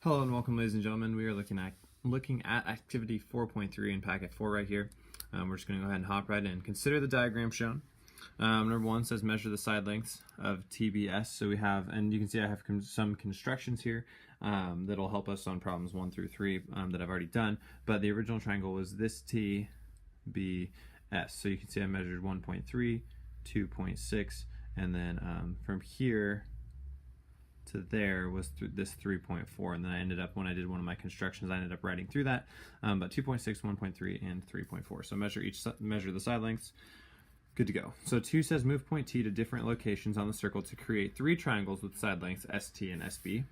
Hello and welcome, ladies and gentlemen. We are looking at activity 4.3 in packet 4 right here. We're just going to go ahead and hop right in. Consider the diagram shown. Number 1 says measure the side lengths of TBS. So we have, and you can see I have some constructions here that'll help us on problems 1 through 3 that I've already done. But the original triangle was this TBS. So you can see I measured 1.3, 2.6, and then from here to there was this 3.4, and then I ended up, when I did one of my constructions, I ended up writing through that, but 2.6, 1.3, and 3.4. So measure the side lengths. Good to go. So 2 says move point T to different locations on the circle to create 3 triangles with side lengths ST and SB.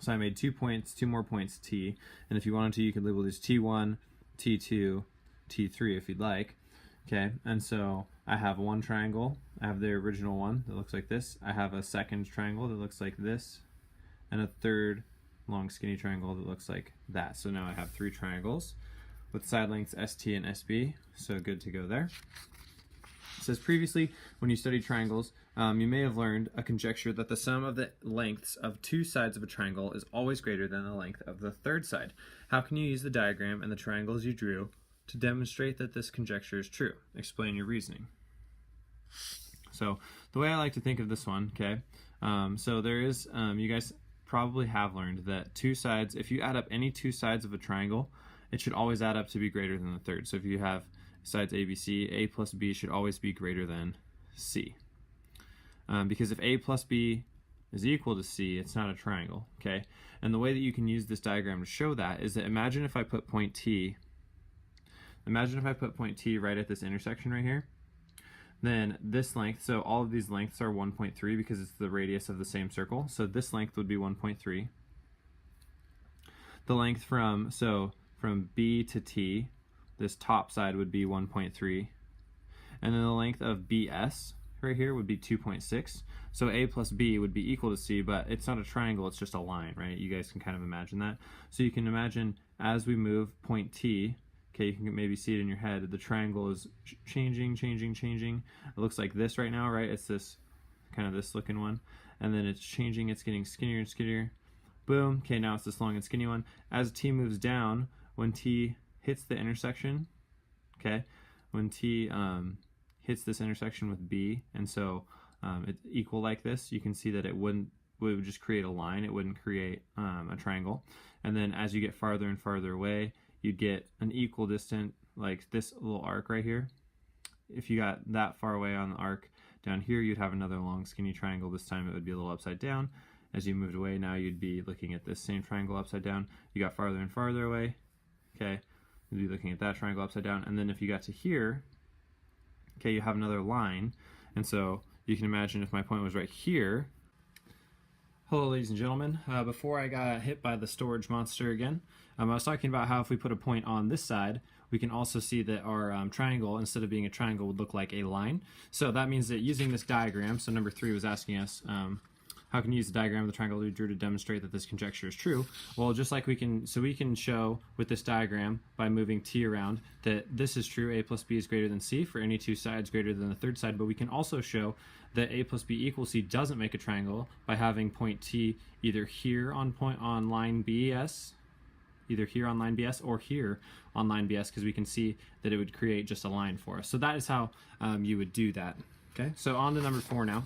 So I made 2 more points T, and if you wanted to, you could label these T1, T2, T3 if you'd like. Okay, and so I have one triangle. I have the original one that looks like this. I have a second triangle that looks like this, and a third long skinny triangle that looks like that. So now I have 3 triangles with side lengths ST and SB, so good to go there. It says previously, when you studied triangles, you may have learned a conjecture that the sum of the lengths of 2 sides of a triangle is always greater than the length of the third side. How can you use the diagram and the triangles you drew to demonstrate that this conjecture is true? Explain your reasoning. So the way I like to think of this one, okay, so there is, you guys probably have learned that 2 sides, if you add up any 2 sides of a triangle, it should always add up to be greater than the third. So if you have sides ABC, A plus B should always be greater than C. Because if A plus B is equal to C, it's not a triangle, okay? And the way that you can use this diagram to show that is that imagine if I put point T right at this intersection right here, then this length, so all of these lengths are 1.3 because it's the radius of the same circle. So this length would be 1.3. The length from B to T, this top side would be 1.3. And then the length of BS right here would be 2.6. So A plus B would be equal to C, but it's not a triangle, it's just a line, right? You guys can kind of imagine that. So you can imagine as we move point T, okay, you can maybe see it in your head. The triangle is changing. It looks like this right now, right? It's this kind of this looking one. And then it's changing, it's getting skinnier and skinnier. Boom, okay, now it's this long and skinny one. As T moves down, when T hits the intersection, okay, when T hits this intersection with B, and so it's equal like this, you can see that it would just create a line, it wouldn't create a triangle. And then as you get farther and farther away, you'd get an equal distance, like this little arc right here. If you got that far away on the arc, down here you'd have another long skinny triangle. This time it would be a little upside down. As you moved away, now you'd be looking at this same triangle upside down. You got farther and farther away, okay, you'd be looking at that triangle upside down. And then if you got to here, okay, you have another line. And so you can imagine if my point was right here. Hello, ladies and gentlemen. Before I got hit by the storage monster again, I was talking about how if we put a point on this side, we can also see that our triangle, instead of being a triangle, would look like a line. So that means that using this diagram, so number 3 was asking us, how can you use the diagram of the triangle we drew to demonstrate that this conjecture is true? Well, just like we can show with this diagram by moving T around that this is true, A plus B is greater than C for any 2 sides greater than the third side, but we can also show that A plus B equals C doesn't make a triangle by having point T either here on line BS, either here on line BS or here on line BS, because we can see that it would create just a line for us. So that is how you would do that. Okay, so on to number 4 now.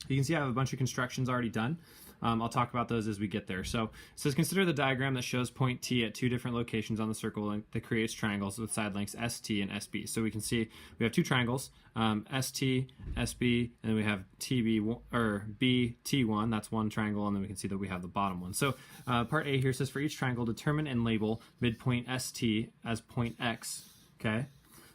You can see I have a bunch of constructions already done. I'll talk about those as we get there. So it says consider the diagram that shows point T at 2 different locations on the circle that creates triangles with side lengths ST and SB. So we can see we have 2 triangles, ST, SB, and then we have BT1. That's one triangle, and then we can see that we have the bottom one. So part A here says for each triangle, determine and label midpoint ST as point X. Okay,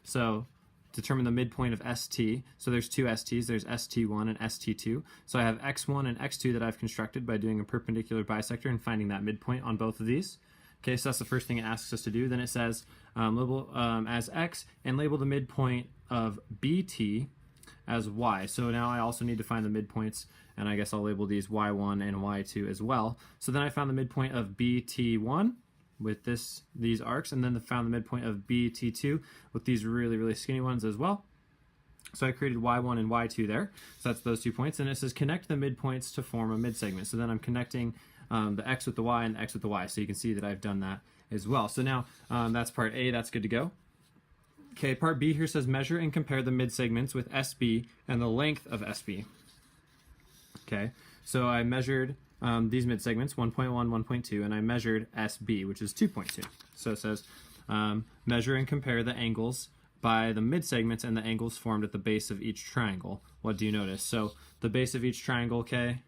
so determine the midpoint of ST. So there's 2 STs, there's ST1 and ST2. So I have X1 and X2 that I've constructed by doing a perpendicular bisector and finding that midpoint on both of these. Okay, so that's the first thing it asks us to do. Then it says label as X and label the midpoint of BT as Y. So now I also need to find the midpoints, and I guess I'll label these Y1 and Y2 as well. So then I found the midpoint of BT1 with these arcs, and then found the midpoint of BT2 with these really skinny ones as well. So I created y1 and y2 there. So that's those 2 points. And it says connect the midpoints to form a midsegment. So then I'm connecting the x with the y and the x with the y. So you can see that I've done that as well. So now that's part A, that's good to go. Okay, part B here says measure and compare the mid-segments with SB and the length of SB. Okay, so I measured these mid-segments, 1.1, 1.2, and I measured SB, which is 2.2. So it says measure and compare the angles by the mid-segments and the angles formed at the base of each triangle. What do you notice? So the base of each triangle, okay,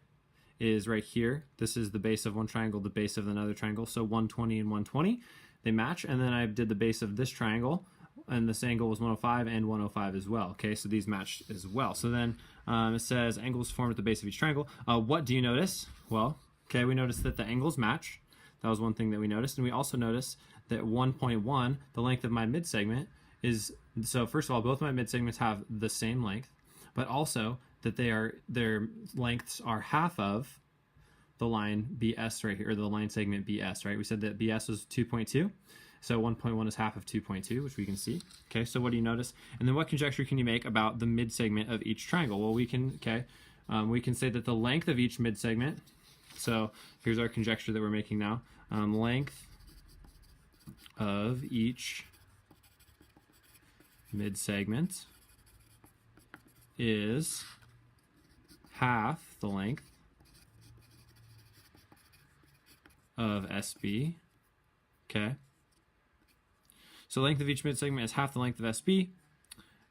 is right here. This is the base of one triangle, the base of another triangle. So 120 and 120, they match. And then I did the base of this triangle, and this angle was 105 and 105 as well. Okay, so these match as well. So then it says angles formed at the base of each triangle. What do you notice? Well, okay, we noticed that the angles match. That was one thing that we noticed. And we also noticed that 1.1, the length of my mid-segment, is, so first of all, both my mid-segments have the same length, but also that their lengths are half of the line BS right here, or the line segment BS, right? We said that BS was 2.2. So 1.1 is half of 2.2, which we can see. Okay, so what do you notice? And then what conjecture can you make about the mid-segment of each triangle? Well, we can say that the length of each mid-segment, so here's our conjecture that we're making now. Length of each mid-segment is half the length of SB. Okay. So length of each mid-segment is half the length of SB,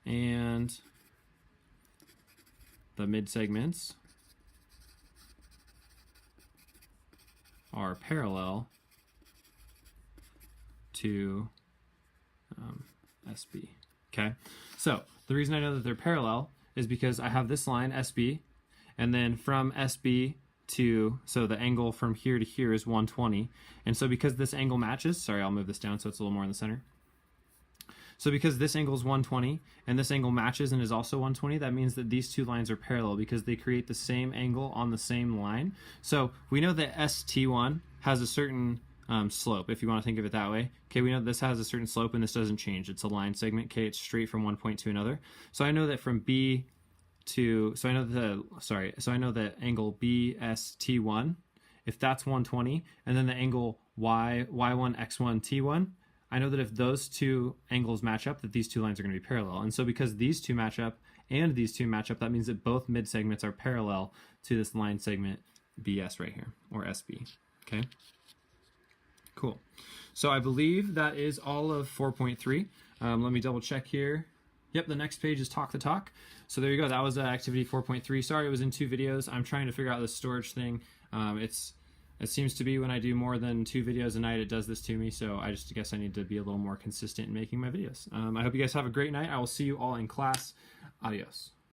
and the mid-segments are parallel to SB. Okay, so the reason I know that they're parallel is because I have this line, SB, and then from SB to, so the angle from here to here is 120, and so because this angle matches, sorry, I'll move this down so it's a little more in the center. So because this angle is 120 and this angle matches and is also 120, that means that these two lines are parallel because they create the same angle on the same line. So we know that ST1 has a certain slope, if you want to think of it that way. Okay, we know this has a certain slope and this doesn't change. It's a line segment. Okay, it's straight from one point to another. So I know that from B to, so I know that angle BST1, if that's 120, and then the angle Y1, X1, T1, I know that if those two angles match up, that these two lines are going to be parallel. And so because these two match up and these two match up, that means that both mid-segments are parallel to this line segment BS right here, or SB. Okay? Cool. So I believe that is all of 4.3. Let me double check here. Yep, the next page is Talk the Talk. So there you go. That was activity 4.3. Sorry, it was in 2 videos. I'm trying to figure out this storage thing. It seems to be when I do more than 2 videos a night, it does this to me. So I just guess I need to be a little more consistent in making my videos. I hope you guys have a great night. I will see you all in class. Adios.